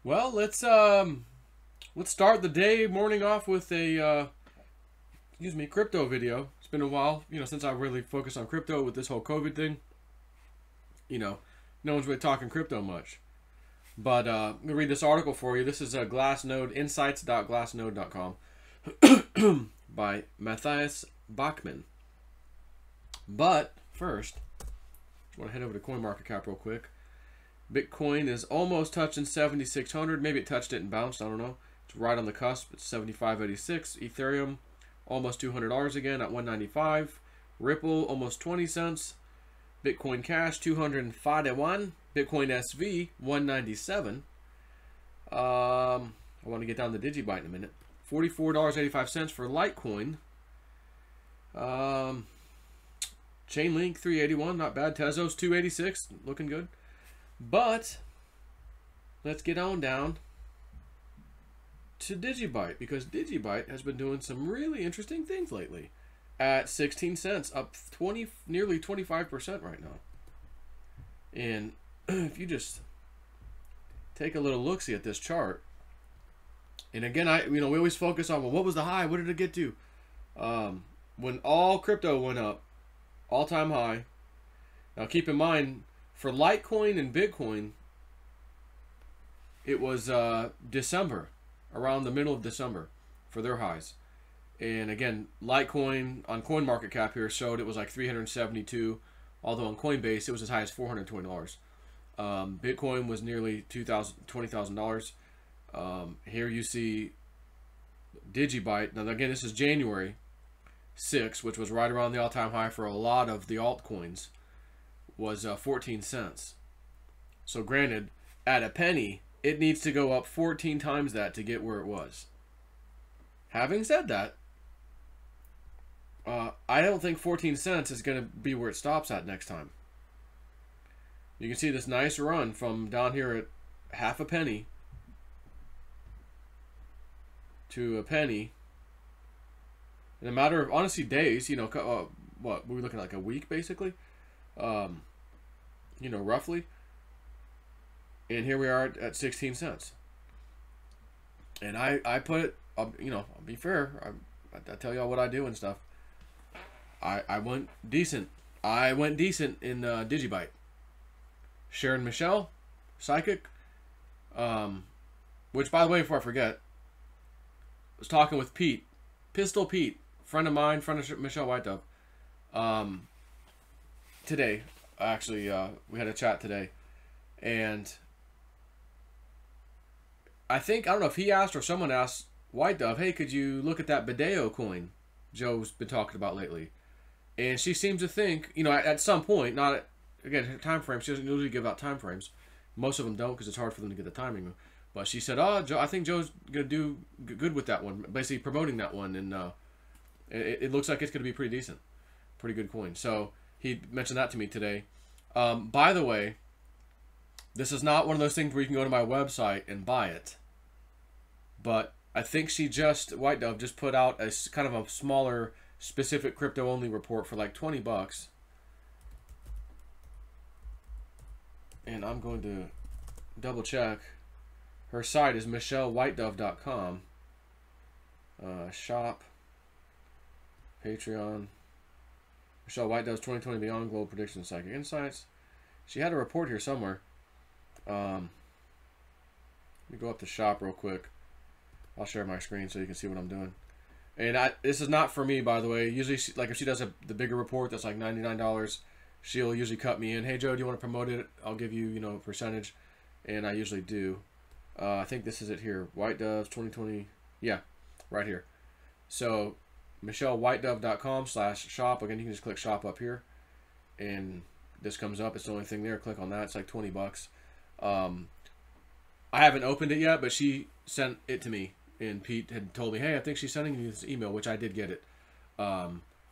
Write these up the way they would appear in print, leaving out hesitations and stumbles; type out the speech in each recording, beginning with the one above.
Well, let's start the morning off with a crypto video. It's been a while, since I really focused on crypto with this whole COVID thing. You know, no one's really talking crypto much. But I'm gonna read this article for you. This is Glassnode insights.glassnode.com by Matthias Bachman. But first, I want to head over to CoinMarketCap real quick. Bitcoin is almost touching 7,600. Maybe it touched it and bounced. I don't know. It's right on the cusp. It's 75.86. Ethereum almost $200 again at 195. Ripple almost 20 cents. Bitcoin Cash 251. Bitcoin SV 197. I want to get down to DigiByte in a minute. $44.85 for Litecoin. Chainlink 381, not bad. Tezos 286, looking good. But let's get on down to DigiByte, because DigiByte has been doing some really interesting things lately. At 16 cents, up nearly 25% right now. And if you just take a little look-see at this chart, and again, we always focus on, well, what was the high? What did it get to? When all crypto went up, all-time high. Now keep in mind, for Litecoin and Bitcoin, it was December, around the middle of December for their highs. And again, Litecoin on CoinMarketCap here showed it was like 372, although on Coinbase it was as high as $420. Bitcoin was nearly $20,000. Here you see DigiByte. Now again, this is January 6, which was right around the all-time high for a lot of the altcoins, was 14 cents. So granted, at a penny, it needs to go up 14 times that to get where it was. Having said that, I don't think 14 cents is going to be where it stops at next time. You can see this nice run from down here at half a penny to a penny in a matter of, honestly, days. What we were looking at, like a week basically, roughly. And here we are at 16 cents. And I put it, I'll be fair, I tell y'all what I do and stuff. I went decent. I went decent in DigiByte. Sharon Michelle, Psychic, which, by the way, before I forget, I was talking with Pete, Pistol Pete, friend of mine, friend of Michelle White Dove, today. Actually, we had a chat today, and I don't know if he asked or someone asked White Dove, hey, could you look at that Bideo coin Joe's been talking about lately? And she seems to think, at some point, not again, her time frame, she doesn't usually give out time frames. Most of them don't, because it's hard for them to get the timing. But she said, oh, Joe, I think Joe's going to do good with that one, basically promoting that one. And it looks like it's going to be pretty decent. Pretty good coin. So he mentioned that to me today. By the way, this is not one of those things where you can go to my website and buy it. But I think White Dove just put out a kind of a smaller, specific crypto-only report for like $20. And I'm going to double check. Her site is michellewhitedove.com. Shop. Patreon. Michelle White Dove's 2020 Beyond Global Predictions Psychic Insights. She had a report here somewhere. Let me go up to shop real quick. I'll share my screen so you can see what I'm doing. And this is not for me, by the way. Usually, if she does the bigger report that's like $99, she'll usually cut me in. Hey, Joe, do you want to promote it? I'll give you, a percentage. And I usually do. I think this is it here. White Doves 2020. Yeah, right here. So, michellewhitedove.com/shop. Again, you can just click shop up here. And this comes up. It's the only thing there. Click on that. It's like $20. I haven't opened it yet, but she sent it to me. And Pete had told me, hey, I think she's sending you this email, which I did get it.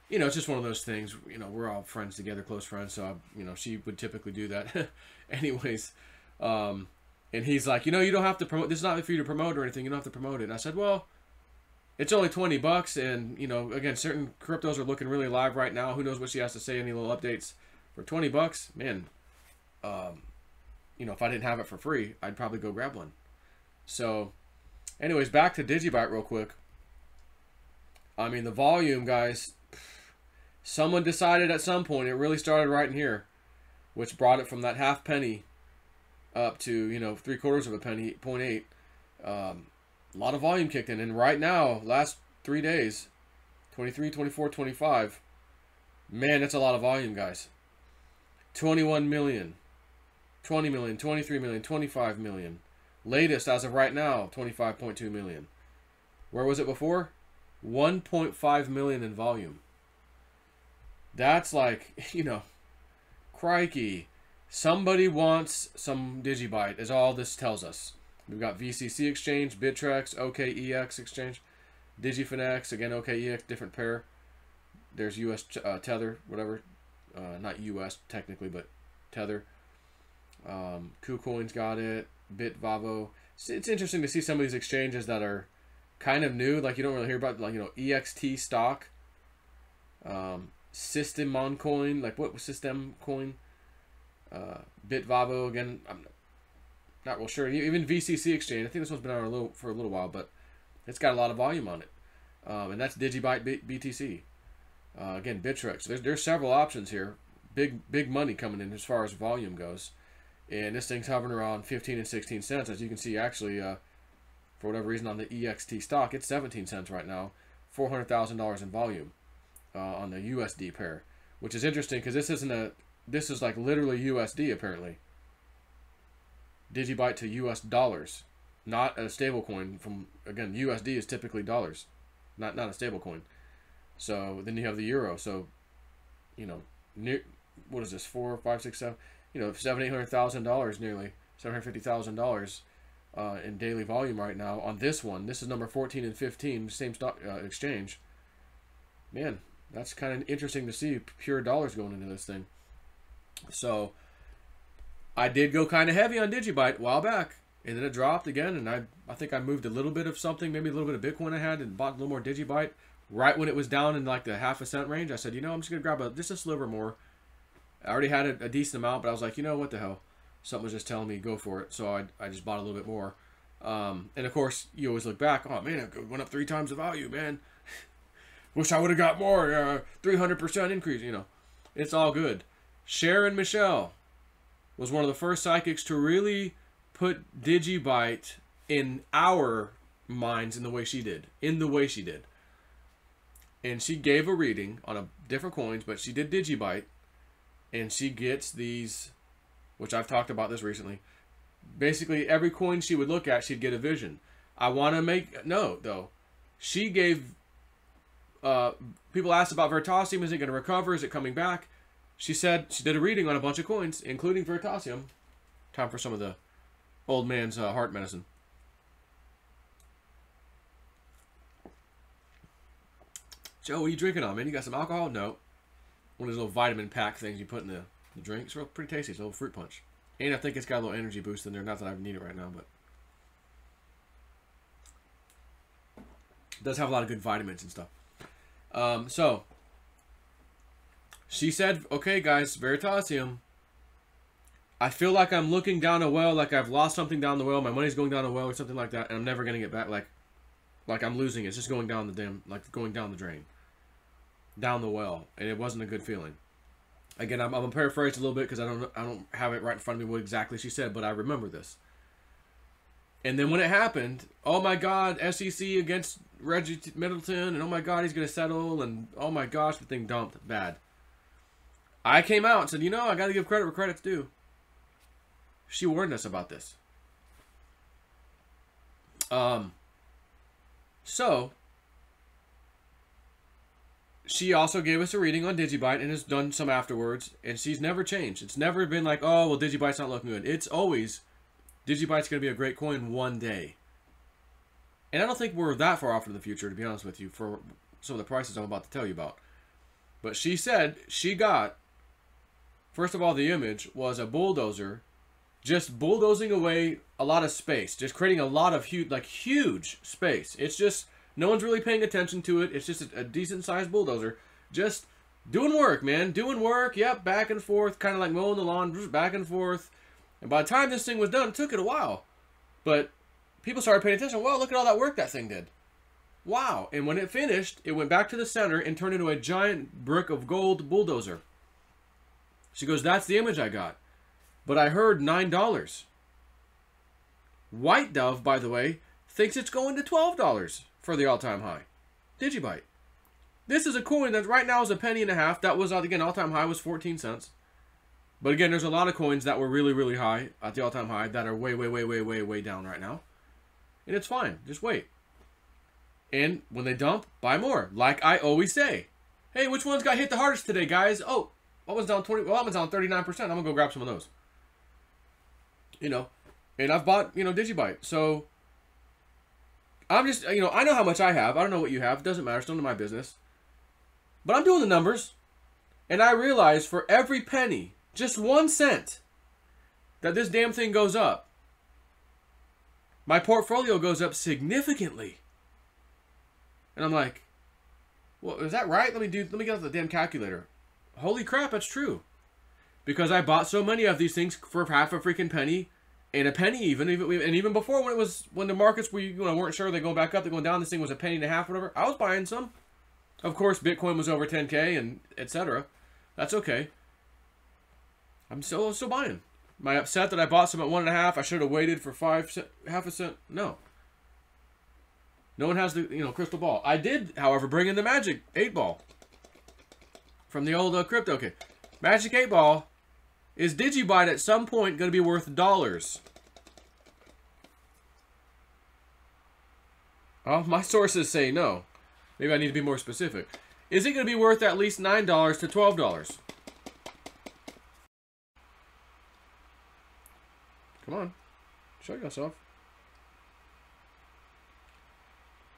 It's just one of those things. We're all friends together, close friends. So, she would typically do that. Anyways, and he's like, you don't have to promote. This is not for you to promote or anything. You don't have to promote it. And I said, well, it's only $20. And, again, certain cryptos are looking really live right now. Who knows what she has to say, any little updates. For $20, man, if I didn't have it for free, I'd probably go grab one. So, anyways, back to DigiByte real quick. I mean, the volume, guys, someone decided at some point, it really started right in here, which brought it from that half penny up to, you know, 3/4 of a penny, 0.8. A lot of volume kicked in. And right now, last 3 days, 23, 24, 25, man, that's a lot of volume, guys. 21 million, 20 million, 23 million, 25 million. Latest, as of right now, 25.2 million. Where was it before? 1.5 million in volume. That's like, you know, crikey. Somebody wants some DigiByte, is all this tells us. We've got VCC exchange, Bittrex, OKEX exchange, DigiFinex, again, OKEX, different pair. There's US Tether, whatever. Not US technically, but Tether. KuCoin's got it. BitVavo. It's interesting to see some of these exchanges that are kind of new, like you don't really hear about, like, you know, EXT stock, System on Coin, like what was System Coin, BitVavo, again, I'm not real sure. Even VCC exchange, I think this one's been out for a little while, but it's got a lot of volume on it, and that's DigiByte BTC. Again, Bittrex. There's several options here. Big money coming in as far as volume goes, and this thing's hovering around 15 and 16 cents, as you can see. Actually, for whatever reason, on the EXT stock, it's 17 cents right now. $400,000 in volume on the USD pair, which is interesting because this is like literally USD apparently. DigiByte to US dollars, not a stable coin. From, again, USD is typically dollars, not a stable coin. So then you have the euro. So, you know, what is this? 4, 5, 6, 7. You know, $700,000-800,000 nearly $750,000 in daily volume right now on this one. This is number 14 and 15, same stock exchange. Man, that's kind of interesting to see pure dollars going into this thing. So I did go kind of heavy on DigiByte a while back, and then it dropped again, and I think I moved a little bit of something, maybe a little bit of Bitcoin I had, and bought a little more DigiByte right when it was down in like the half a cent range. I said, you know, I'm just gonna grab just a sliver more. I already had a decent amount, but I was like, you know, what the hell? Something was just telling me go for it, so I just bought a little bit more. And of course, you always look back. Oh man, it went up 3 times the value, man. Wish I would have got more. 300% increase. You know, it's all good. Sharon Michelle was one of the first psychics to really put DigiByte in our minds in the way she did. And she gave a reading on different coins, but she did DigiByte, and she gets these, which I've talked about this recently. Basically, every coin she would look at, she'd get a vision. I want to make note, though. She gave, people asked about Veritasium. Is it going to recover? Is it coming back? She said she did a reading on a bunch of coins, including Veritasium. Time for some of the old man's heart medicine. Joe, what are you drinking on, man? You got some alcohol? No. One of those little vitamin pack things you put in the drink. It's pretty tasty. It's a little fruit punch. And I think it's got a little energy boost in there. Not that I need it right now, but it does have a lot of good vitamins and stuff. So she said, okay, guys, Veritasium, I feel like I'm looking down a well, like I've lost something down the well. My money's going down a well or something like that, and I'm never going to get back. Like I'm losing it. It's just going down the going down the drain. Down the well, and it wasn't a good feeling. Again, I'm gonna paraphrase a little bit because I don't have it right in front of me what exactly she said, but I remember this. And then when it happened, oh my God, SEC against Reggie Middleton, and oh my God, he's gonna settle, and oh my gosh, the thing dumped bad. I came out and said, you know, I got to give credit where credit's due. She warned us about this. So she also gave us a reading on DigiByte and has done some afterwards, and she's never changed. It's never been like, oh, well, DigiByte's not looking good. It's always, DigiByte's going to be a great coin one day. And I don't think we're that far off in the future, to be honest with you, for some of the prices I'm about to tell you about. But she said she got, first of all, the image was a bulldozer just bulldozing away a lot of space, just creating a lot of huge space. It's just, no one's really paying attention to it. It's just a decent-sized bulldozer. Just doing work, man. Doing work. Yep, back and forth. Kind of like mowing the lawn, just back and forth. And by the time this thing was done, it took it a while. But people started paying attention. Well, look at all that work that thing did. Wow. And when it finished, it went back to the center and turned into a giant brick of gold bulldozer. She goes, that's the image I got. But I heard $9. White Dove, by the way, thinks it's going to $12 for the all-time high. DigiByte. This is a coin that right now is a penny and a half. That was, again, all-time high was 14 cents. But again, there's a lot of coins that were really, really high at the all-time high that are way, way, way, way, way, way down right now. And it's fine. Just wait. And when they dump, buy more. Like I always say. Hey, which ones got hit the hardest today, guys? Oh, what was down 20? Well, that one's down 39%. I'm going to go grab some of those. You know, and I've bought, you know, DigiByte. So, I'm just, you know, I know how much I have. I don't know what you have. It doesn't matter. It's none of my business. But I'm doing the numbers. And I realize for every penny, just 1 cent, that this damn thing goes up, my portfolio goes up significantly. And I'm like, well, is that right? Let me get out the damn calculator. Holy crap, that's true. Because I bought so many of these things for half a freaking penny, and a penny even before when the markets weren't sure they're going back up, they're going down. This thing was a penny and a half, whatever. I was buying some. Of course, Bitcoin was over 10K and etc. That's okay. I'm still buying. Am I upset that I bought some at 1.5? I should have waited for half a cent. No. No one has the crystal ball. I did, however, bring in the Magic 8 Ball from the old crypto. Okay, Magic 8 Ball. Is DigiByte at some point going to be worth dollars? Oh, my sources say no. Maybe I need to be more specific. Is it going to be worth at least $9 to $12? Come on. Show yourself.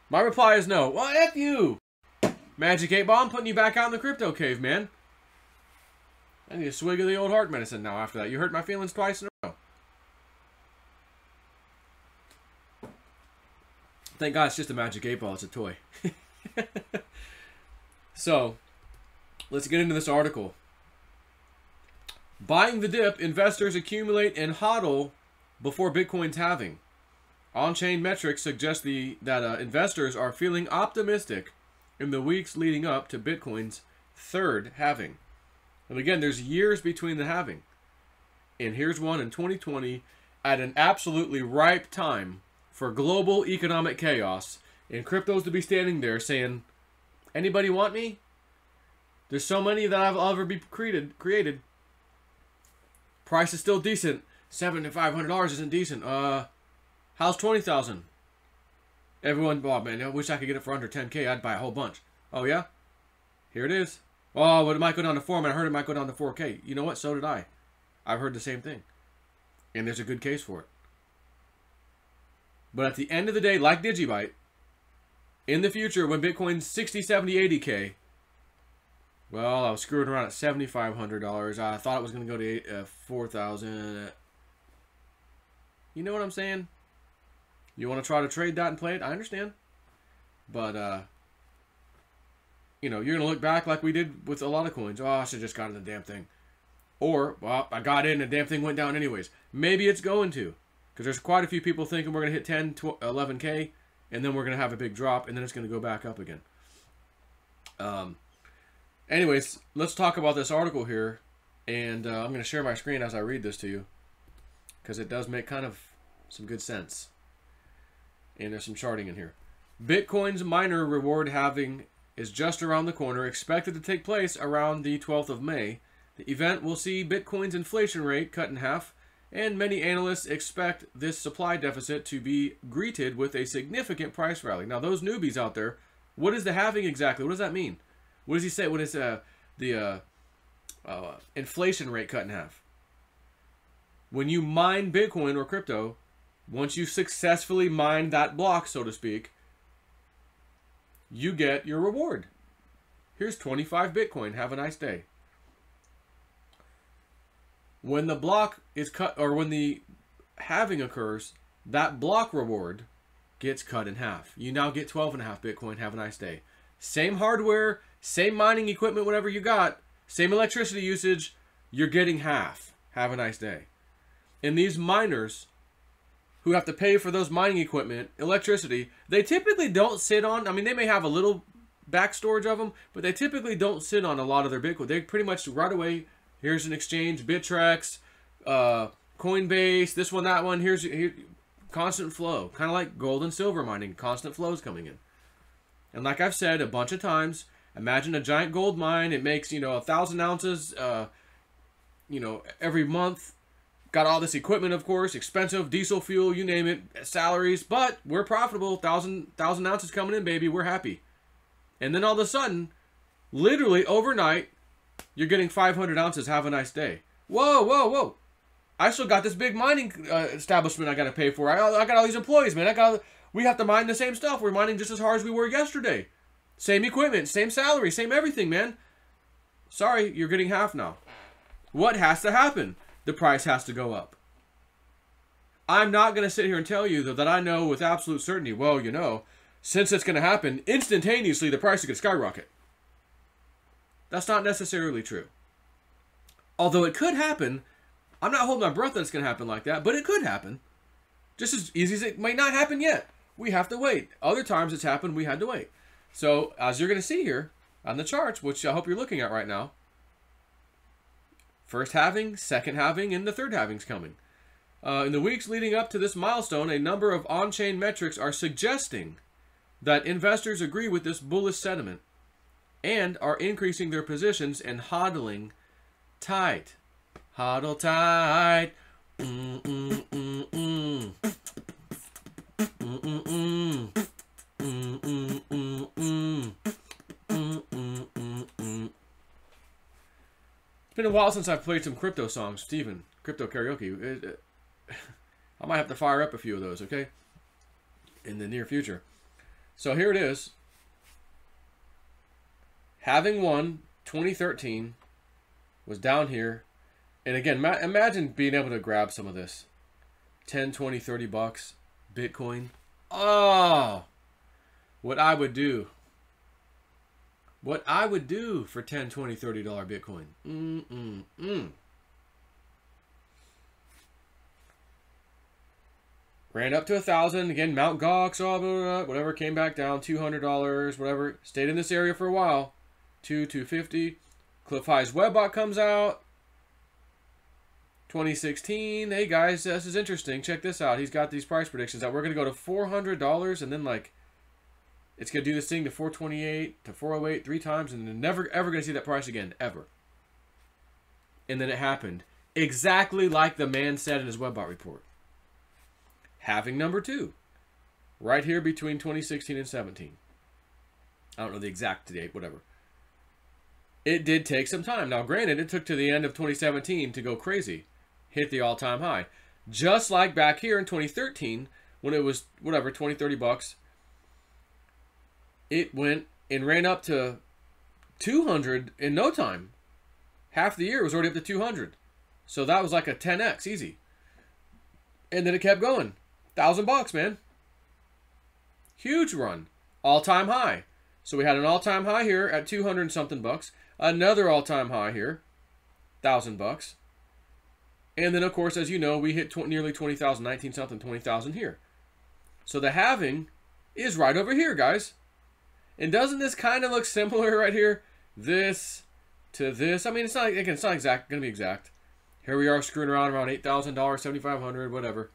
My reply is no. Well, F you! Magic 8 Ball, I'm putting you back out in the crypto cave, man. I need a swig of the old heart medicine now after that. You hurt my feelings twice in a row. Thank God it's just a Magic 8 Ball. It's a toy. So, let's get into this article. Buying the dip, investors accumulate and hodl before Bitcoin's halving. On-chain metrics suggest that investors are feeling optimistic in the weeks leading up to Bitcoin's third halving. And again, there's years between the halving. And here's one in 2020 at an absolutely ripe time for global economic chaos. And cryptos to be standing there saying, anybody want me? There's so many that I'll ever be created. Price is still decent. $7,500 isn't decent. How's 20,000? Everyone, oh man, I wish I could get it for under 10K. I'd buy a whole bunch. Oh yeah? Here it is. Oh, but it might go down to 4, and I heard it might go down to 4K. You know what? So did I. I've heard the same thing. And there's a good case for it. But at the end of the day, like DigiByte, in the future, when Bitcoin's 60, 70, 80K, well, I was screwing around at $7,500. I thought it was going to go to 4,000. You know what I'm saying? You want to try to trade that and play it? I understand. But, you're going to look back like we did with a lot of coins. Oh, I should have just gotten the damn thing. Or, well, I got in and the damn thing went down anyways. Maybe it's going to. Because there's quite a few people thinking we're going to hit 10, 11K, and then we're going to have a big drop, and then it's going to go back up again. Anyways, let's talk about this article here. And I'm going to share my screen as I read this to you. Because it does make kind of some good sense. And there's some charting in here. Bitcoin's miner reward halving is just around the corner, expected to take place around the 12th of May. The event will see Bitcoin's inflation rate cut in half, and many analysts expect this supply deficit to be greeted with a significant price rally. Now, those newbies out there, what is the halving exactly? What does that mean? What does he say when it's the inflation rate cut in half? When you mine Bitcoin or crypto, once you successfully mine that block, so to speak, you get your reward. Here's 25 Bitcoin. Have a nice day. When the block is cut, or when the halving occurs, that block reward gets cut in half. You now get 12.5 Bitcoin. Have a nice day. Same hardware, same mining equipment, whatever you got, same electricity usage, you're getting half. Have a nice day. And these miners who have to pay for those mining equipment, electricity, they typically don't sit on, I mean, they may have a little back storage of them, but they typically don't sit on a lot of their Bitcoin. They pretty much right away, here's an exchange, Bittrex, Coinbase, this one, that one, here's constant flow. Kind of like gold and silver mining, constant flows coming in. And like I've said a bunch of times, imagine a giant gold mine. It makes, 1,000 ounces, every month. Got all this equipment, of course, expensive, diesel fuel, you name it, salaries. But we're profitable, 1,000 ounces coming in, baby. We're happy. And then all of a sudden, literally overnight, you're getting 500 ounces. Have a nice day. Whoa, whoa, whoa. I still got this big mining establishment I got to pay for. I got all these employees, man. We have to mine the same stuff. We're mining just as hard as we were yesterday. Same equipment, same salary, same everything, man. Sorry, you're getting half now. What has to happen? The price has to go up. I'm not going to sit here and tell you, though, that I know with absolute certainty, well, since it's going to happen, instantaneously the price is going to skyrocket. That's not necessarily true. Although it could happen, I'm not holding my breath that it's going to happen like that, but it could happen. Just as easy as it might not happen yet. We have to wait. Other times it's happened, we had to wait. So, as you're going to see here on the charts, which I hope you're looking at right now, first halving, second halving, and the third halving's coming. In the weeks leading up to this milestone, a number of on-chain metrics are suggesting that investors agree with this bullish sentiment and are increasing their positions and hodling tight. Hodl tight. It's been a while since I've played some crypto songs, Steven. Crypto karaoke. I might have to fire up a few of those, okay? In the near future. So here it is. Having won 2013 was down here. And again, imagine being able to grab some of this. 10, 20, 30 bucks. Bitcoin. Oh! What I would do. What I would do for 10, 20, $30 Bitcoin. Ran up to 1,000. Again, Mount Gox, whatever. Came back down. $200, whatever. Stayed in this area for a while. $250. Cliff High's Webbot comes out. 2016. Hey guys, this is interesting. Check this out. He's got these price predictions that we're going to go to $400 and then it's going to do this thing to 428 to 408 3 times and then never ever going to see that price again, ever. And then it happened. Exactly like the man said in his Webbot report. Halving number 2. Right here between 2016 and 17. I don't know the exact date, whatever. It did take some time. Now, granted, it took to the end of 2017 to go crazy. Hit the all-time high. Just like back here in 2013, when it was, whatever, 20, 30 bucks. It went and ran up to 200 in no time. Half the year was already up to 200. So that was like a 10x, easy. And then it kept going. $1,000, man. Huge run. All-time high. So we had an all-time high here at 200 and something bucks. Another all-time high here. $1,000. And then, of course, as you know, we hit nearly 20,000, 19 something, 20,000 here. So the halving is right over here, guys. And doesn't this kind of look similar right here? This to this. I mean, it's not, again, it's not exact, going to be exact. Here we are screwing around $8,000, $7,500, whatever.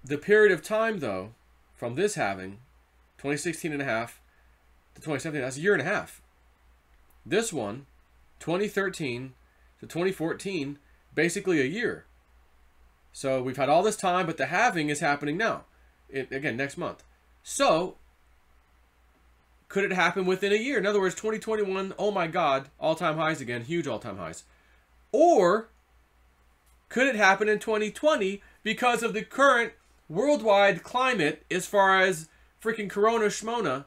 The period of time, though, from this halving, 2016 and a half to 2017, that's a year and a half. This one, 2013 to 2014, basically a year. So we've had all this time, but the halving is happening now. Again, next month. So, could it happen within a year? In other words, 2021, oh my God, all-time highs again, huge all-time highs. Or, could it happen in 2020 because of the current worldwide climate as far as freaking Corona Schmona,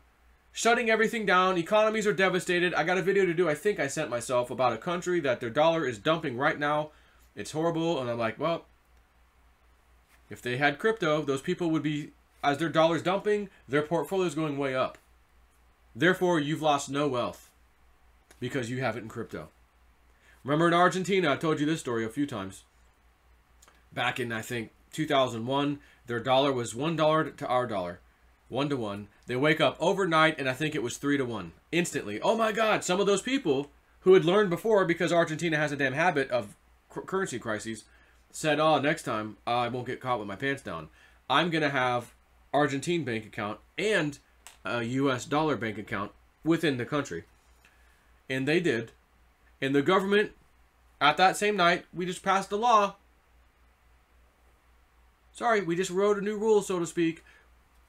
shutting everything down, economies are devastated. I got a video to do, I think I sent myself, about a country that their dollar is dumping right now. It's horrible, and I'm like, well, if they had crypto, those people would be, as their dollar's dumping, their portfolio's going way up. Therefore, you've lost no wealth because you have it in crypto. Remember in Argentina, I told you this story a few times. back in, I think, 2001, their dollar was $1 to our dollar. 1 to 1. They wake up overnight, and I think it was 3 to 1. Instantly. Oh my God, some of those people who had learned before, because Argentina has a damn habit of currency crises, said, oh, next time I won't get caught with my pants down. I'm going to have Argentine bank account and a US dollar bank account within the country. And they did. And the government, at that same night, we just passed a law. Sorry, we just wrote a new rule, so to speak.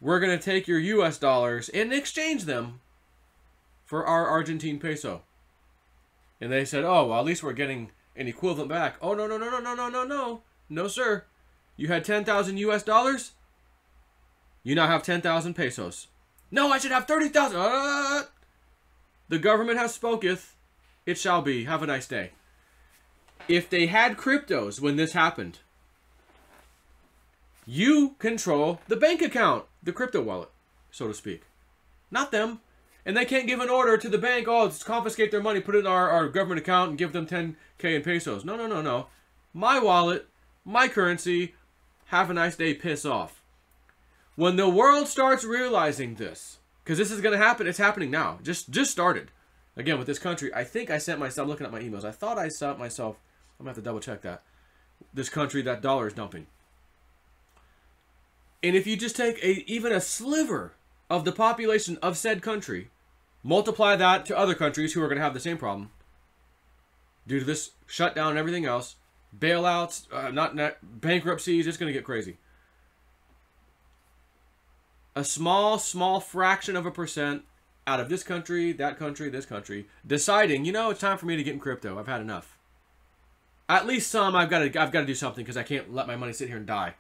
We're going to take your US dollars and exchange them for our Argentine peso. And they said, oh, well, at least we're getting an equivalent back. Oh, no, no, no, no, no, no, no, no. No, sir. You had 10,000 US dollars? You now have 10,000 pesos. No, I should have 30,000. The government has spoketh. It shall be. Have a nice day. If they had cryptos when this happened, you control the bank account, the crypto wallet, so to speak. Not them. And they can't give an order to the bank, oh, let's confiscate their money, put it in our government account and give them 10K in pesos. No, no, no, no. My wallet, my currency, have a nice day, piss off. When the world starts realizing this, because this is going to happen, it's happening now. Just started. Again, with this country, I think I sent myself, I'm looking at my emails, I thought I sent myself, I'm going to have to double check that. This country, that dollar is dumping. And if you just take even a sliver of the population of said country, multiply that to other countries who are going to have the same problem due to this shutdown and everything else, bailouts, bankruptcies, it's going to get crazy. A small fraction of a percent out of this country, that country, this country, deciding, you know, it's time for me to get in crypto. I've had enough. At least some, I've got to do something because I can't let my money sit here and die.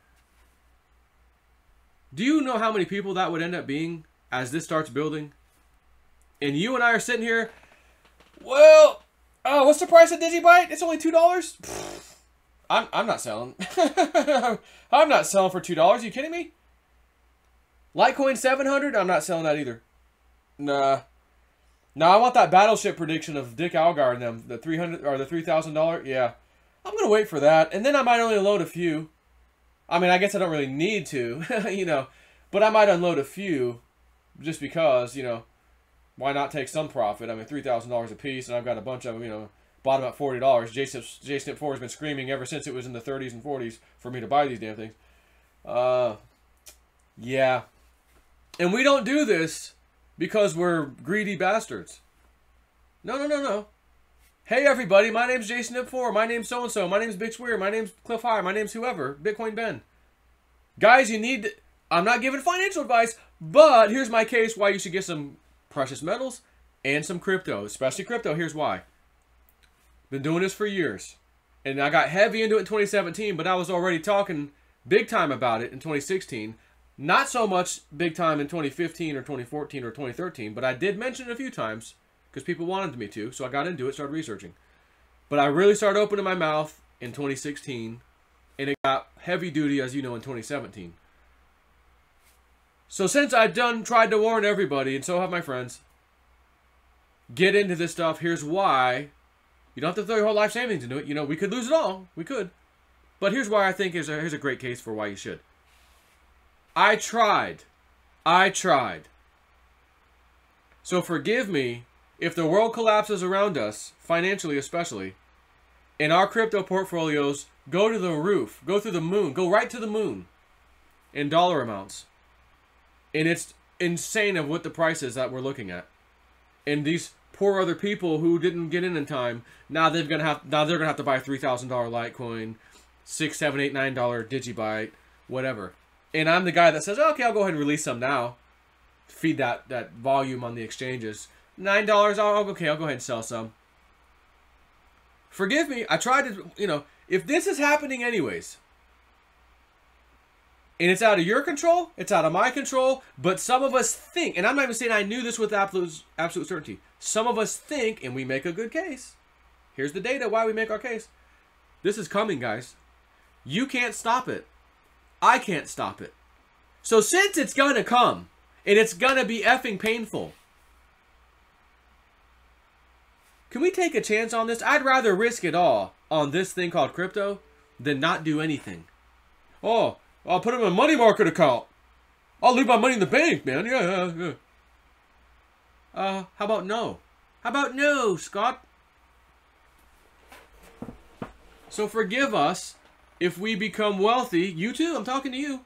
Do you know how many people that would end up being as this starts building? And you and I are sitting here, well, oh, what's the price of DigiByte? It's only $2? I'm not selling. I'm not selling for $2. Are you kidding me? Litecoin 700? I'm not selling that either. Nah. No, I want that battleship prediction of Dick Algar and them, the $300 or the $3,000. Yeah. I'm going to wait for that. And then I might only load a few. I mean, I guess I don't really need to, you know, but I might unload a few just because, you know, why not take some profit? I mean, $3,000 a piece, and I've got a bunch of them, you know, bought them at $40. JSNP4 has been screaming ever since it was in the 30s and 40s for me to buy these damn things. Yeah. And we don't do this because we're greedy bastards. No, no, no, no. Hey, everybody, my name's JSNP4. My name's so-and-so. My name's Big Swear. My name's Cliff High. My name's whoever. Bitcoin Ben. Guys, you need... I'm not giving financial advice, but here's my case why you should get some precious metals and some crypto, especially crypto. Here's why. Been doing this for years. And I got heavy into it in 2017, but I was already talking big time about it in 2016. Not so much big time in 2015 or 2014 or 2013, but I did mention it a few times because people wanted me to, so I got into it, started researching. But I really started opening my mouth in 2016, and it got heavy duty, as you know, in 2017. So since I've tried to warn everybody, and so have my friends, get into this stuff, here's why. You don't have to throw your whole life savings into it. You know, we could lose it all. We could. But here's why I think here's a great case for why you should. I tried. So forgive me if the world collapses around us, financially especially, and our crypto portfolios go to the roof, go through the moon, go right to the moon in dollar amounts. And it's insane of what the price is that we're looking at. And these poor other people who didn't get in time, now they're gonna have to buy a $3,000 Litecoin, $6, $7, $8, $9 DigiByte, whatever. And I'm the guy that says, okay, I'll go ahead and release some now. Feed that volume on the exchanges. $9, okay, I'll go ahead and sell some. Forgive me, I tried to, you know, if this is happening anyways, and it's out of your control, it's out of my control, but some of us think, and I'm not even saying I knew this with absolute certainty. Some of us think, and we make a good case. Here's the data why we make our case. This is coming, guys. You can't stop it. I can't stop it. So since it's going to come, and it's going to be effing painful, can we take a chance on this? I'd rather risk it all on this thing called crypto than not do anything. Oh, I'll put it in a money market account. I'll leave my money in the bank, man. Yeah. How about no? How about no, Scott? So forgive us if we become wealthy. You too, I'm talking to you.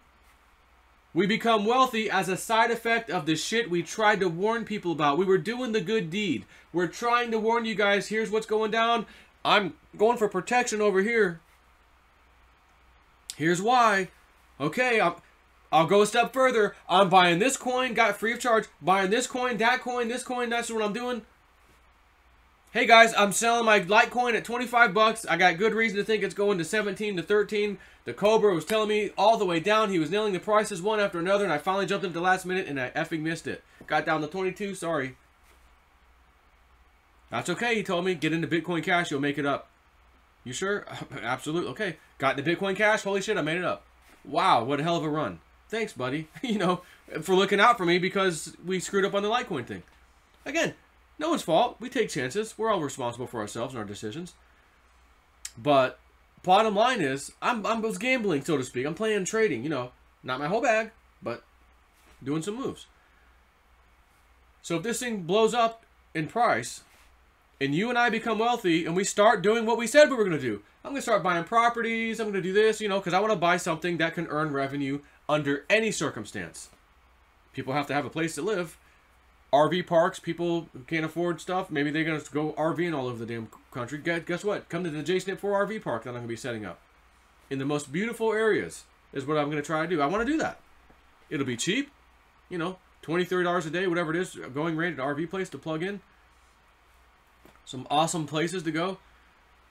We become wealthy as a side effect of the shit we tried to warn people about. We were doing the good deed. We're trying to warn you guys, here's what's going down. I'm going for protection over here. Here's why. Okay, I'll go a step further. I'm buying this coin, got free of charge. Buying this coin, that's what I'm doing. Hey guys, I'm selling my Litecoin at 25 bucks. I got good reason to think it's going to 17 to 13. The Cobra was telling me all the way down. He was nailing the prices one after another, and I finally jumped into the last minute, and I effing missed it. Got down to 22, sorry. That's okay, he told me. Get into Bitcoin Cash, you'll make it up. You sure? Absolutely. Okay. Got into Bitcoin Cash. Holy shit, I made it up. Wow, what a hell of a run. Thanks, buddy. You know, for looking out for me because we screwed up on the Litecoin thing. Again, no one's fault. We take chances. We're all responsible for ourselves and our decisions. But bottom line is, I was gambling, so to speak. I'm playing trading, you know. Not my whole bag, but doing some moves. So if this thing blows up in price, and you and I become wealthy, and we start doing what we said we were going to do. I'm going to start buying properties. I'm going to do this, you know, because I want to buy something that can earn revenue under any circumstance. People have to have a place to live. RV parks, people who can't afford stuff, maybe they're going to go RVing all over the damn country. Guess what? Come to the JSNIP 4 RV park that I'm going to be setting up. In the most beautiful areas is what I'm going to try to do. I want to do that. It'll be cheap, you know, $20, $30 a day, whatever it is, going rate at an RV place to plug in. Some awesome places to go,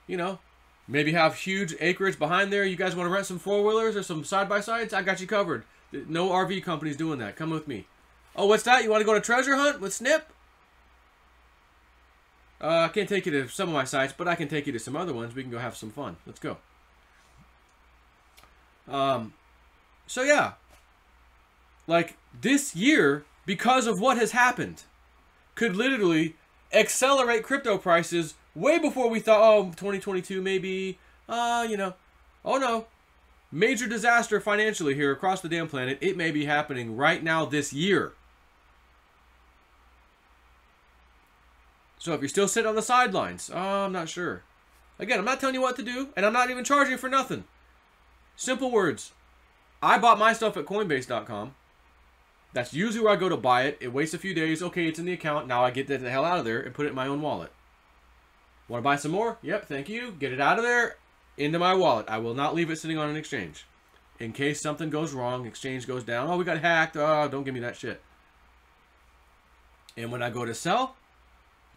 you know. Maybe have huge acreage behind there. You guys want to rent some four-wheelers or some side-by-sides? I got you covered. No RV company's doing that. Come with me. Oh, what's that? You want to go to treasure hunt with Snip? I can't take you to some of my sites, but I can take you to some other ones. We can go have some fun. Let's go. So yeah. Like, this year, because of what has happened, could literally accelerate crypto prices way before we thought, oh, 2022 maybe, you know. Oh no. Major disaster financially here across the damn planet. It may be happening right now this year. So if you're still sitting on the sidelines, I'm not sure. Again, I'm not telling you what to do, and I'm not even charging you for nothing. Simple words. I bought my stuff at Coinbase.com. That's usually where I go to buy it. It waits a few days. Okay, it's in the account. Now I get the hell out of there and put it in my own wallet. Want to buy some more? Yep, thank you. Get it out of there, into my wallet. I will not leave it sitting on an exchange. In case something goes wrong, exchange goes down. Oh, we got hacked. Oh, don't give me that shit. And when I go to sell,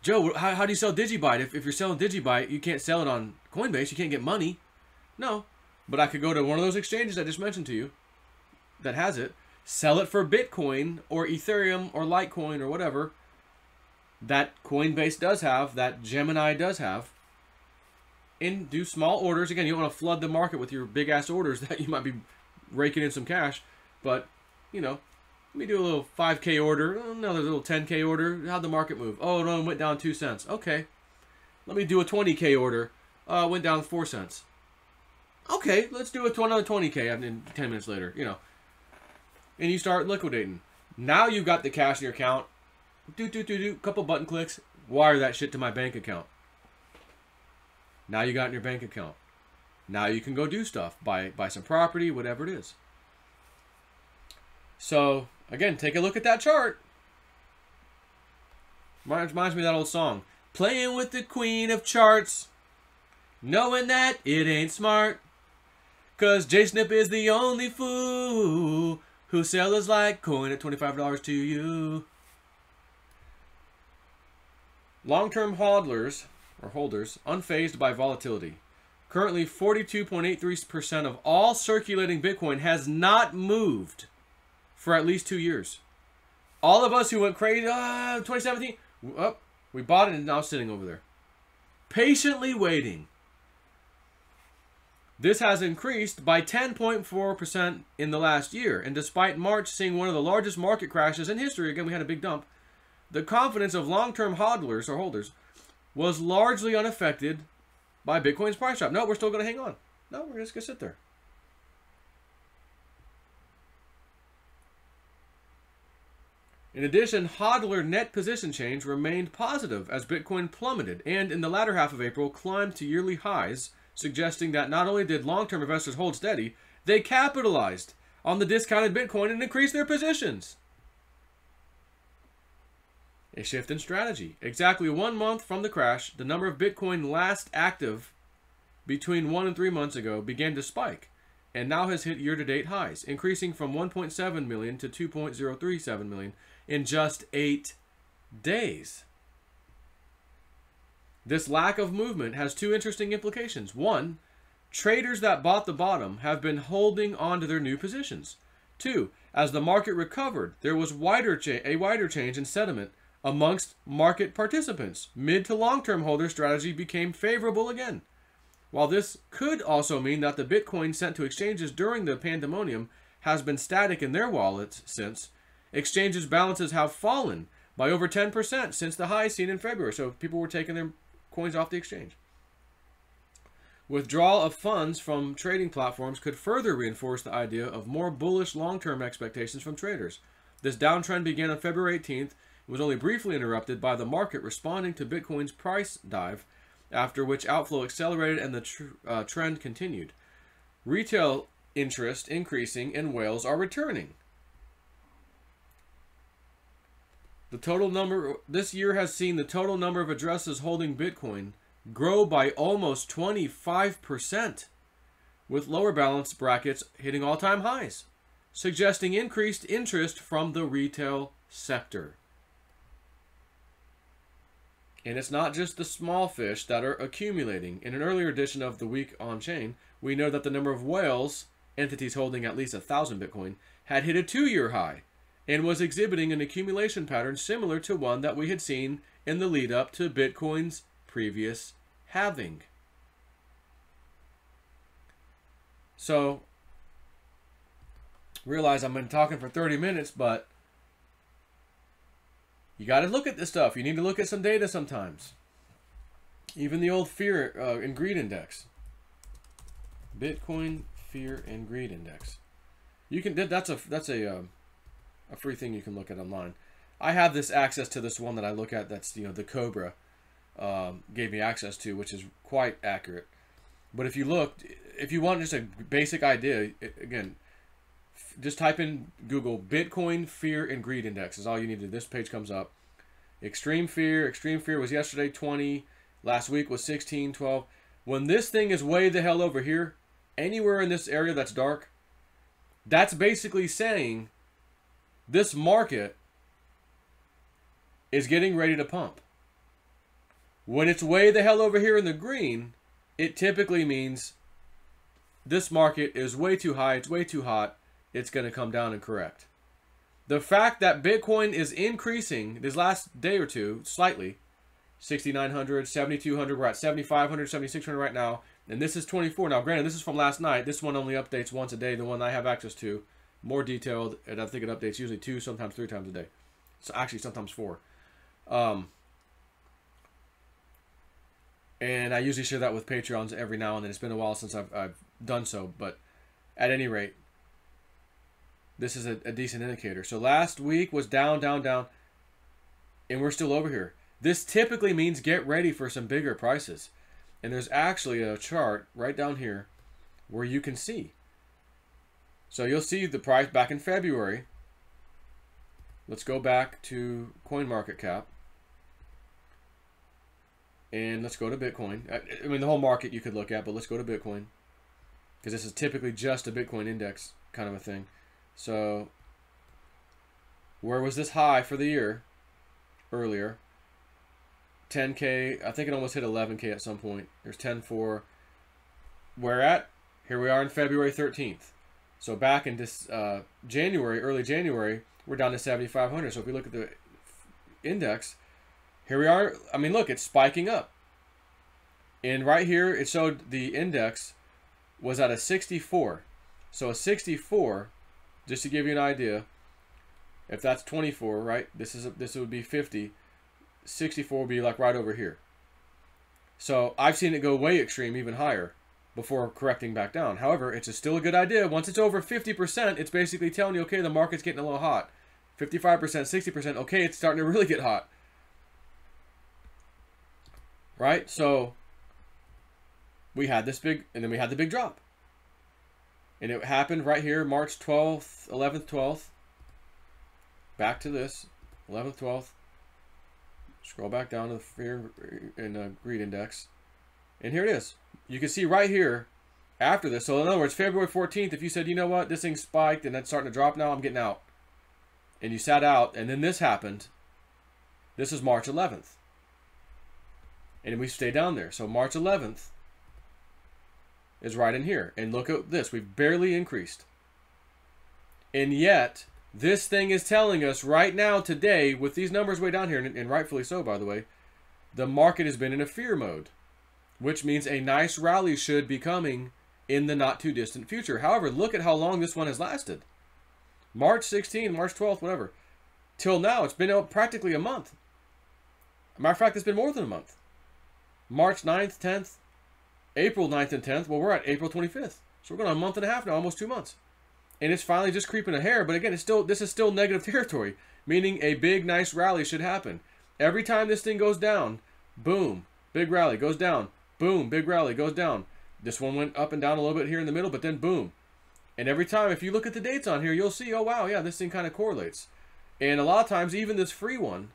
Joe, how do you sell DigiByte? If you're selling DigiByte, you can't sell it on Coinbase. You can't get money. No. But I could go to one of those exchanges I just mentioned to you that has it, sell it for Bitcoin or Ethereum or Litecoin or whatever that Coinbase does have, that Gemini does have, and do small orders. Again, you don't want to flood the market with your big-ass orders that you might be raking in some cash. But, you know, let me do a little 5K order, another little 10K order. How'd the market move? Oh, no, it went down 2 cents. Okay. Let me do a 20K order. Went down 4 cents. Okay, let's do another 20K and 10 minutes later, you know. And you start liquidating. Now you've got the cash in your account. Couple button clicks. Wire that shit to my bank account. Now you got in your bank account. Now you can go do stuff. Buy some property, whatever it is. So, again, take a look at that chart. Reminds me of that old song. Playing with the queen of charts. Knowing that it ain't smart. 'Cause JSNIP is the only fool who sells Litecoin at $25 to you. Long-term hodlers, or holders, unfazed by volatility. Currently, 42.83% of all circulating Bitcoin has not moved for at least 2 years. All of us who went crazy, 2017, we bought it and now it's sitting over there. Patiently waiting. This has increased by 10.4% in the last year. And despite March seeing one of the largest market crashes in history, again, we had a big dump, the confidence of long-term hodlers or holders was largely unaffected by Bitcoin's price drop. No, we're still going to hang on. No, we're just going to sit there. In addition, hodler net position change remained positive as Bitcoin plummeted and in the latter half of April climbed to yearly highs, suggesting that not only did long-term investors hold steady, they capitalized on the discounted Bitcoin and increased their positions. A shift in strategy. Exactly 1 month from the crash, the number of Bitcoin last active between 1 and 3 months ago began to spike and now has hit year-to-date highs, increasing from 1.7 million to 2.037 million in just 8 days. This lack of movement has two interesting implications. One, traders that bought the bottom have been holding on to their new positions. Two, as the market recovered, there was a wider change in sentiment amongst market participants. Mid to long-term holder strategy became favorable again. While this could also mean that the Bitcoin sent to exchanges during the pandemonium has been static in their wallets since, exchanges' balances have fallen by over 10% since the high seen in February. So people were taking their coins off the exchange. Withdrawal of funds from trading platforms could further reinforce the idea of more bullish long-term expectations from traders. This downtrend began on February 18th and was only briefly interrupted by the market responding to Bitcoin's price dive, after which outflow accelerated and the trend continued. Retail interest increasing and whales are returning. The total number this year has seen the total number of addresses holding Bitcoin grow by almost 25%, with lower balance brackets hitting all-time highs, suggesting increased interest from the retail sector. And it's not just the small fish that are accumulating. In an earlier edition of the Week on Chain, we know that the number of whales, entities holding at least 1,000 Bitcoin, had hit a 2-year high and was exhibiting an accumulation pattern similar to one that we had seen in the lead up to Bitcoin's previous halving. So, realize I've been talking for 30 minutes, but you got to look at this stuff. You need to look at some data sometimes. Even the old fear and greed index. Bitcoin fear and greed index. You can that's a free thing you can look at online. I have this access to this one that I look at. That's the Cobra gave me access to, which is quite accurate. But if you want just a basic idea, again, just type in Google Bitcoin fear and greed index is all you need to do. This page comes up. Extreme fear was yesterday 20, last week was 16, 12. When this thing is way the hell over here, anywhere in this area that's dark, that's basically saying this market is getting ready to pump. When it's way the hell over here in the green, it typically means this market is way too high, it's way too hot, it's going to come down and correct. The fact that Bitcoin is increasing this last day or two slightly, 6,900, 7,200, we're at 7,500, 7,600 right now, and this is 24. Now, granted, this is from last night. This one only updates once a day, the one I have access to. More detailed, and I think it updates usually 2, sometimes 3 times a day. So actually, sometimes 4. And I usually share that with Patreons every now and then. It's been a while since I've done so, but at any rate, this is a decent indicator. So last week was down, down, down, and we're still over here. This typically means get ready for some bigger prices. And there's actually a chart right down here where you can see. So you'll see the price back in February. Let's go back to CoinMarketCap. And let's go to Bitcoin. I mean, the whole market you could look at, but let's go to Bitcoin. Because this is typically just a Bitcoin index kind of a thing. So, where was this high for the year? Earlier. 10K. I think it almost hit 11K at some point. There's 10.4. Where at? Here we are on February 13th. So back in this January, early January, we're down to 7,500. So if we look at the index, here we are. I mean, look, it's spiking up. And right here, it showed the index was at a 64. So a 64, just to give you an idea, if that's 24, right? This would be 50. 64 would be like right over here. So I've seen it go way extreme, even higher, before correcting back down. However, it's still a good idea. Once it's over 50%, it's basically telling you, okay, the market's getting a little hot. 55%, 60%. Okay, it's starting to really get hot. Right? So we had this big, and then we had the big drop. And it happened right here, March 12th, 11th, 12th. Back to this, 11th, 12th. Scroll back down to the fear and greed index. And here it is. You can see right here after this. So in other words, February 14th, if you said, you know what, this thing spiked and that's starting to drop now, I'm getting out. And you sat out, and then this happened. This is March 11th. And we stay down there. So March 11th is right in here. And look at this. We've barely increased. And yet, this thing is telling us right now, today, with these numbers way down here, and rightfully so, by the way, the market has been in a fear mode, which means a nice rally should be coming in the not too distant future. However, look at how long this one has lasted. March 16th, March 12th, whatever. Till now, it's been practically a month. Matter of fact, it's been more than a month. March 9th, 10th, April 9th and 10th. Well, we're at April 25th. So we're going on a month and a half now, almost 2 months. And it's finally just creeping a hair. But again, this is still negative territory, meaning a big, nice rally should happen. Every time this thing goes down, boom, big rally, goes down, boom, big rally, goes down. This one went up and down a little bit here in the middle, but then boom. And every time, if you look at the dates on here, you'll see, oh, wow, yeah, this thing kind of correlates. And a lot of times, even this free one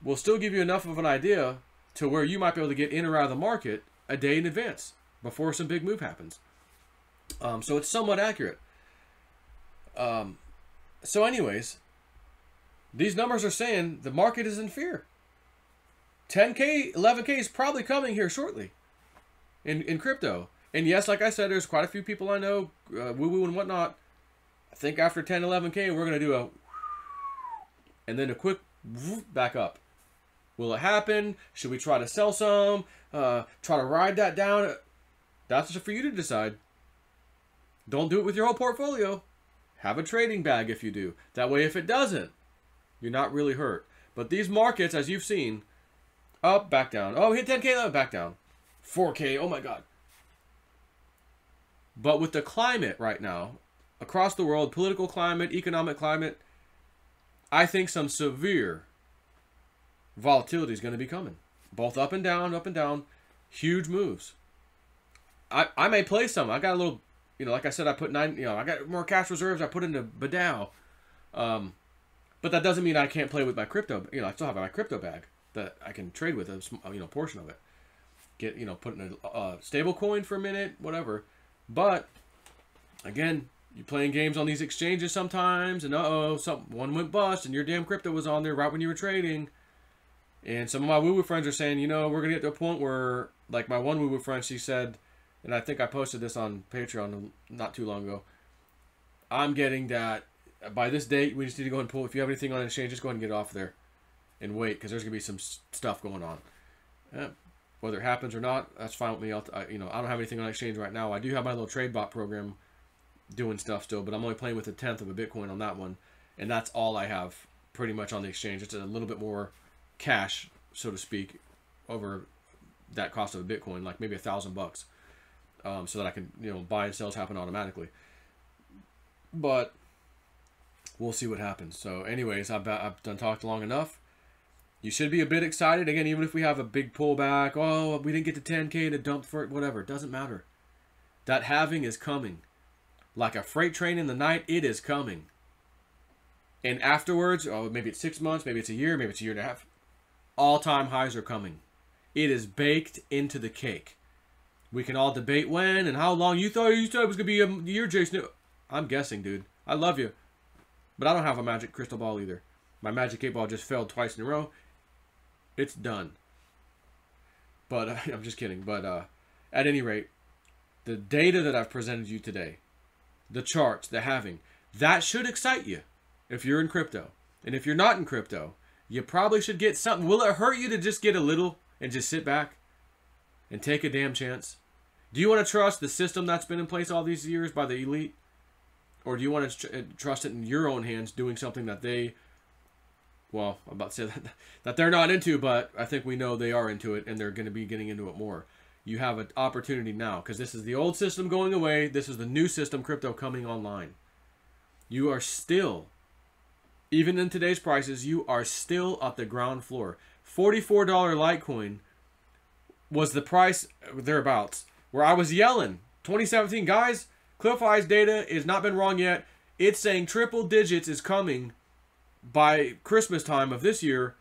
will still give you enough of an idea to where you might be able to get in or out of the market a day in advance before some big move happens. So it's somewhat accurate. So anyways, these numbers are saying the market is in fear. 10K, 11K is probably coming here shortly in crypto. And yes, like I said, there's quite a few people I know, woo-woo and whatnot. I think after 10, 11K, we're going to do a, and then a quick back up. Will it happen? Should we try to sell some? Try to ride that down? That's for you to decide. Don't do it with your whole portfolio. Have a trading bag if you do. That way, if it doesn't, you're not really hurt. But these markets, as you've seen, up, back down. Oh, hit 10K, back down. 4K, oh my God. But with the climate right now, across the world, political climate, economic climate, I think some severe volatility is going to be coming. Both up and down, huge moves. I may play some. I got a little, like I said, I put I got more cash reserves I put into Badao. But that doesn't mean I can't play with my crypto. I still have my crypto bag that I can trade with a portion of it. Get, put in a stable coin for a minute, whatever. But again, you're playing games on these exchanges sometimes, and one went bust, and your damn crypto was on there right when you were trading. And some of my woo-woo friends are saying, we're gonna get to a point where, like my one woo-woo friend, she said, and I think I posted this on Patreon not too long ago. I'm getting that by this date, we just need to go and pull. If you have anything on exchange, just go ahead and get it off there, and wait, because there's gonna be some stuff going on. Whether it happens or not, that's fine with me. I don't have anything on exchange right now. I do have my little trade bot program doing stuff still, but I'm only playing with 1/10 of a Bitcoin on that one, and that's all I have pretty much on the exchange. It's a little bit more cash, so to speak, over that cost of a Bitcoin, like maybe $1,000, so that I can buy and sales happen automatically. But we'll see what happens. So, anyways, I've done talked long enough. You should be a bit excited. Again, even if we have a big pullback, oh, we didn't get to 10K to dump for it, whatever. It doesn't matter. That halving is coming. Like a freight train in the night, it is coming. And afterwards, maybe it's 6 months, maybe it's a year, maybe it's a year and a half. All-time highs are coming. It is baked into the cake. We can all debate when and how long. You thought it was going to be a year, Jason. I'm guessing, dude. I love you. But I don't have a magic crystal ball either. My magic 8 ball just failed twice in a row. It's done. But I'm just kidding. But at any rate, the data that I've presented you today, the charts, the halving, that should excite you if you're in crypto. And if you're not in crypto, you probably should get something. Will it hurt you to just get a little and just sit back and take a damn chance? Do you want to trust the system that's been in place all these years by the elite? Or do you want to trust it in your own hands, doing something that they... Well, I'm about to say that they're not into, but I think we know they are into it, and they're going to be getting into it more. You have an opportunity now, because this is the old system going away. This is the new system, crypto, coming online. You are still, even in today's prices, you are still at the ground floor. $44 Litecoin was the price thereabouts, where I was yelling 2017, guys, Cliff High's data has not been wrong yet. It's saying triple digits is coming by Christmas time of this year.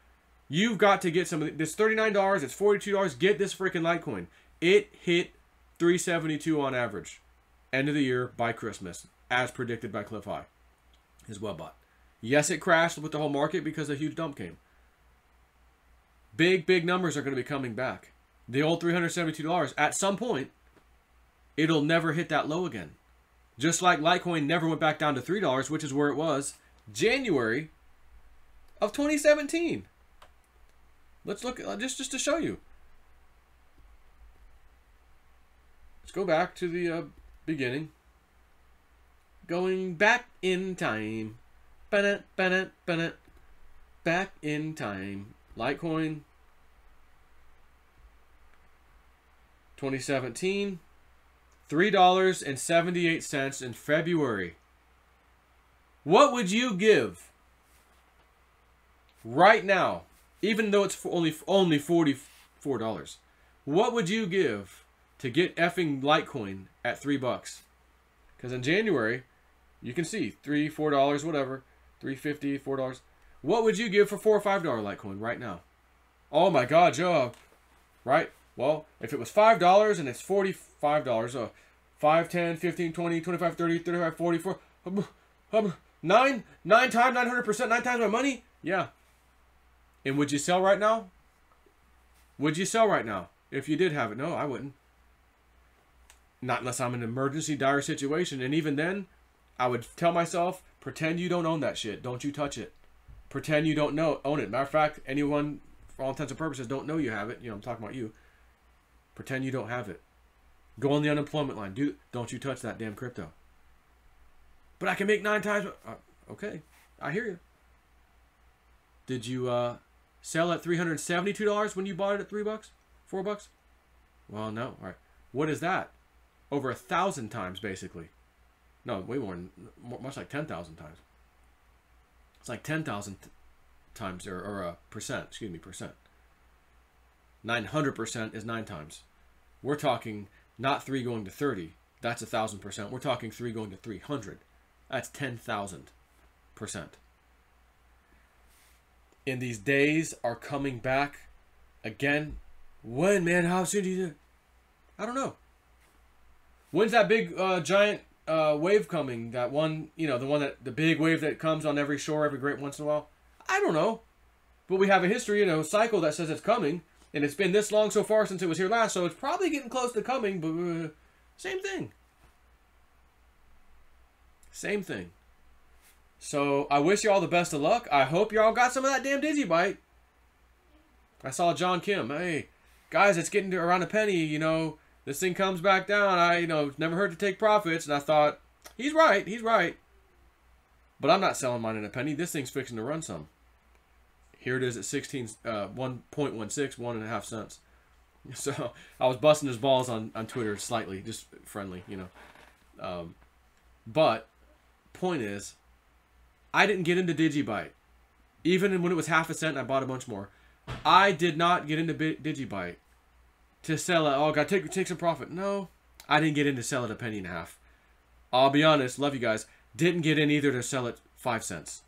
You've got to get some of this. $39, it's $42. Get this freaking Litecoin. It hit 372 on average end of the year by Christmas, as predicted by Cliff High, his web bot. Yes, it crashed with the whole market because a huge dump came. Big numbers are going to be coming back. The old $372, at some point, it'll never hit that low again. Just like Litecoin never went back down to $3, which is where it was January of 2017. Let's look at just to show you. Let's go back to the beginning. Going back in time. Back in time. Litecoin 2017, $3.78 in February. What would you give right now, even though it's only $44? What would you give to get effing Litecoin at $3? Because in January, you can see $3, $4, whatever, $3.50, $4. What would you give for $4 or $5 Litecoin right now? Oh my God, Joe. Right? Well, if it was $5 and it's $45, 5, 10, 15, 20, 25, 30, 35, 44, 9 times 900%, 9 times my money? Yeah. And would you sell right now? Would you sell right now if you did have it? No, I wouldn't. Not unless I'm in an emergency, dire situation. And even then, I would tell myself, pretend you don't own that shit. Don't you touch it. Pretend you don't own it. Matter of fact, anyone, for all intents and purposes, don't know you have it. You know, I'm talking about you. Pretend you don't have it. Go on the unemployment line. Don't you touch that damn crypto. But I can make 9 times. Okay, I hear you. Did you sell at $372 when you bought it at $3? $4? Well, no. All right. What is that? Over 1,000 times, basically. No, way more. Much like 10,000 times. It's like 10,000 times or percent. Excuse me, percent. 900% is 9 times. We're talking not 3 going to 30. That's 1,000%. We're talking 3 going to 300. That's 10,000%. And these days are coming back again. When, man? How soon do you do it? I don't know. When's that big giant wave coming? That one, you know, the big wave that comes on every shore every great once in a while? I don't know. But we have a history, you know, cycle that says it's coming. And it's been this long so far since it was here last, so it's probably getting close to coming, but same thing. Same thing. So I wish you all the best of luck. I hope you all got some of that damn DigiByte. I saw John Kim. Hey, guys, it's getting to around a penny, you know. This thing comes back down. You know, never heard to take profits. And I thought, he's right. He's right. But I'm not selling mine at a penny. This thing's fixing to run some. Here it is at 1.16, 1.5 cents. So I was busting his balls on Twitter slightly, just friendly, you know. But point is, I didn't get into DigiByte. Even when it was half a cent, I bought a bunch more. I did not get into DigiByte to sell it. Oh, gotta take some profit. No, I didn't get in to sell it a penny and a half. I'll be honest, love you guys. Didn't get in either to sell it 5 cents.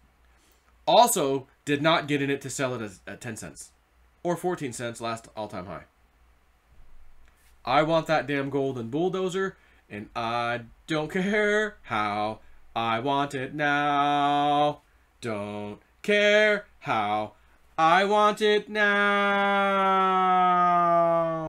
Also, did not get in it to sell it at 10 cents. Or 14 cents, last all-time high. I want that damn golden bulldozer, and I don't care how. I want it now. Don't care how. I want it now.